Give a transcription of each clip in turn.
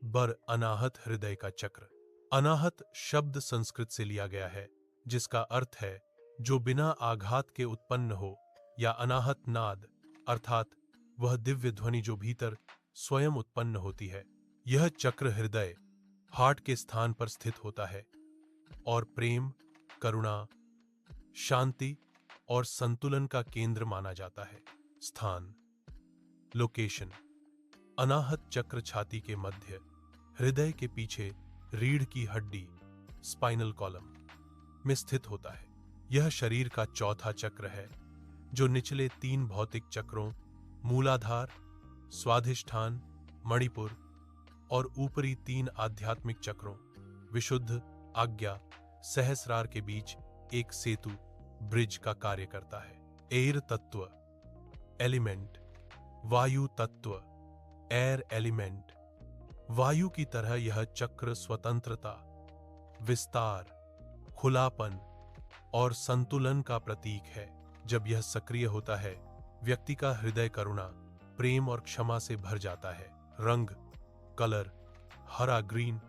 बर अनाहत हृदय का चक्र। अनाहत शब्द संस्कृत से लिया गया है, जिसका अर्थ है जो बिना आघात के उत्पन्न हो, या अनाहत नाद अर्थात वह दिव्य ध्वनि जो भीतर स्वयं उत्पन्न होती है। यह चक्र हृदय हार्ट के स्थान पर स्थित होता है और प्रेम, करुणा, शांति और संतुलन का केंद्र माना जाता है। स्थान, लोकेशन, अनाहत चक्र छाती के मध्य, हृदय के पीछे रीढ़ की हड्डी स्पाइनल कॉलम में स्थित होता है। यह शरीर का चौथा चक्र है, जो निचले 3 भौतिक चक्रों मूलाधार, स्वाधिष्ठान, मणिपुर और ऊपरी 3 आध्यात्मिक चक्रों विशुद्ध, आज्ञा, सहस्रार के बीच एक सेतु ब्रिज का कार्य करता है। एयर तत्व, एलिमेंट, वायु तत्व, एयर एलिमेंट। वायु की तरह यह चक्र स्वतंत्रता, विस्तार, खुलापन और संतुलन का प्रतीक है। जब यह सक्रिय होता है, व्यक्ति का हृदय करुणा, प्रेम और क्षमा से भर जाता है। रंग, कलर, हरा ग्रीन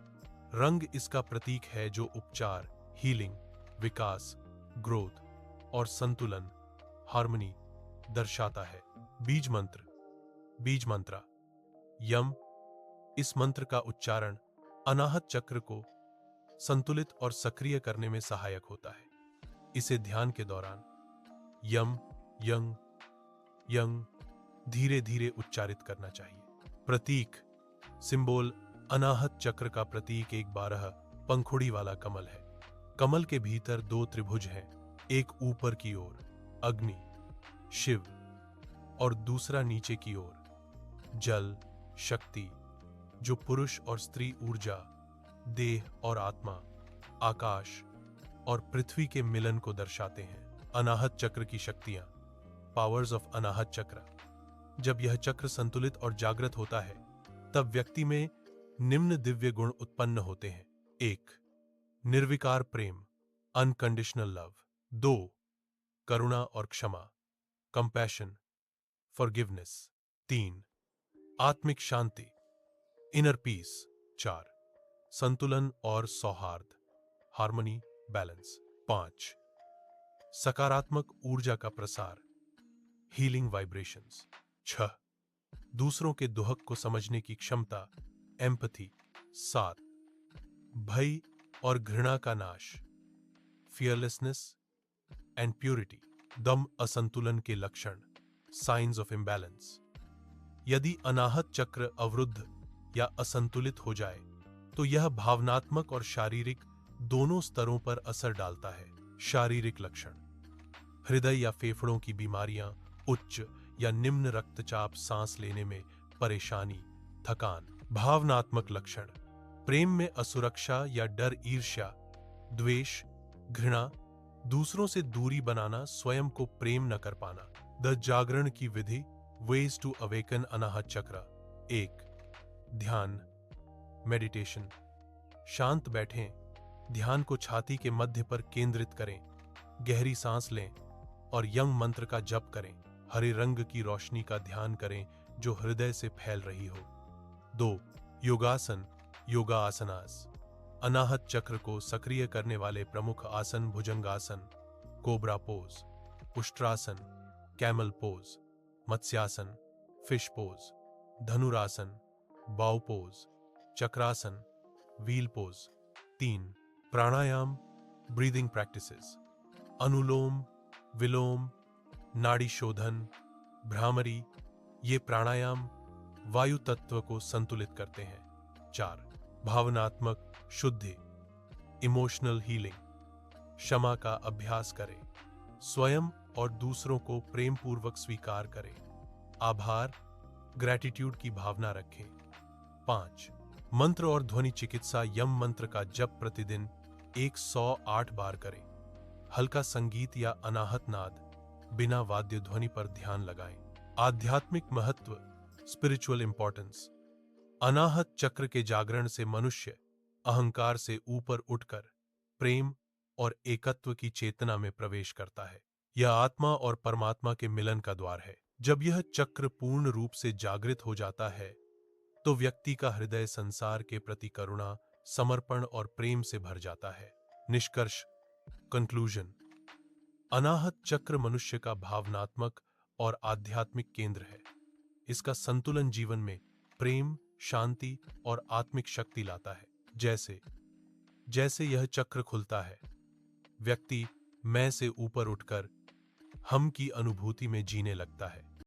रंग इसका प्रतीक है, जो उपचार, हीलिंग, विकास, ग्रोथ और संतुलन, हार्मनी दर्शाता है। बीज मंत्र, बीज मंत्रा, यम। इस मंत्र का उच्चारण अनाहत चक्र को संतुलित और सक्रिय करने में सहायक होता है। इसे ध्यान के दौरान यम, यंग, यंग धीरे धीरे उच्चारित करना चाहिए। प्रतीक, सिंबल, अनाहत चक्र का प्रतीक एक 12 पंखुड़ी वाला कमल है। कमल के भीतर 2 त्रिभुज हैं, एक ऊपर की ओर अग्नि, शिव, और दूसरा नीचे की ओर जल, शक्ति, जो पुरुष और स्त्री ऊर्जा, देह और आत्मा, आकाश और पृथ्वी के मिलन को दर्शाते हैं। अनाहत चक्र की शक्तियां, पावर्स ऑफ अनाहत चक्र। जब यह चक्र संतुलित और जागृत होता है, तब व्यक्ति में निम्न दिव्य गुण उत्पन्न होते हैं। 1. निर्विकार प्रेम, अनकंडीशनल लव। 2. करुणा और क्षमा, कंपैशन, फॉरगिवनेस। 3. आत्मिक शांति, इनर पीस। 4. संतुलन और सौहार्द, हार्मनी, बैलेंस। 5. सकारात्मक ऊर्जा का प्रसार, हीलिंग वाइब्रेशंस। 6. दूसरों के दुख को समझने की क्षमता, एम्पैथी। 7. भय और घृणा का नाश, फियरलेसनेस एंड प्यूरिटी। दम असंतुलन के लक्षण, साइंस ऑफ इम्बैलेंस। यदि अनाहत चक्र अवरुद्ध या असंतुलित हो जाए, तो यह भावनात्मक और शारीरिक दोनों स्तरों पर असर डालता है। शारीरिक लक्षण, हृदय या फेफड़ों की बीमारियां, उच्च या निम्न रक्तचाप, सांस लेने में परेशानी, थकान। भावनात्मक लक्षण, प्रेम में असुरक्षा या डर, ईर्ष्या, द्वेष, घृणा, दूसरों से दूरी बनाना, स्वयं को प्रेम न कर पाना। द जागरण की विधि, वेज टू अवेकन अनाहत चक्र। 1. ध्यान, मेडिटेशन। शांत बैठें, ध्यान को छाती के मध्य पर केंद्रित करें, गहरी सांस लें और यंग मंत्र का जप करें। हरे रंग की रोशनी का ध्यान करें जो हृदय से फैल रही हो। 2. योगासन, योगा आसनास। अनाहत चक्र को सक्रिय करने वाले प्रमुख आसन, भुजंगासन, कोबरा पोज, उष्ट्रासन, कैमल पोज, मत्स्यासन, फिश पोज, धनुरासन, बाउ पोज, चक्रासन, व्हील पोज। 3. प्राणायाम, ब्रीदिंग प्रैक्टिसेस। अनुलोम विलोम, नाड़ी शोधन, भ्रामरी। ये प्राणायाम वायु तत्व को संतुलित करते हैं। 4. भावनात्मक शुद्धि, इमोशनल हीलिंग। क्षमा का अभ्यास करें, स्वयं और दूसरों को प्रेमपूर्वक स्वीकार करें, आभार, ग्रैटिट्यूड की भावना रखें। 5. मंत्र और ध्वनि चिकित्सा, यम मंत्र का जप प्रतिदिन 108 बार करें। हल्का संगीत या अनाहत नाद, बिना वाद्य ध्वनि पर ध्यान लगाएं। आध्यात्मिक महत्व, स्पिरिचुअल इंपॉर्टेंस। अनाहत चक्र के जागरण से मनुष्य अहंकार से ऊपर उठकर प्रेम और एकत्व की चेतना में प्रवेश करता है। यह आत्मा और परमात्मा के मिलन का द्वार है। जब यह चक्र पूर्ण रूप से जागृत हो जाता है, तो व्यक्ति का हृदय संसार के प्रति करुणा, समर्पण और प्रेम से भर जाता है। निष्कर्ष, कंक्लूजन, अनाहत चक्र मनुष्य का भावनात्मक और आध्यात्मिक केंद्र है। इसका संतुलन जीवन में प्रेम, शांति और आत्मिक शक्ति लाता है। जैसे जैसे यह चक्र खुलता है, व्यक्ति मैं से ऊपर उठकर हम की अनुभूति में जीने लगता है।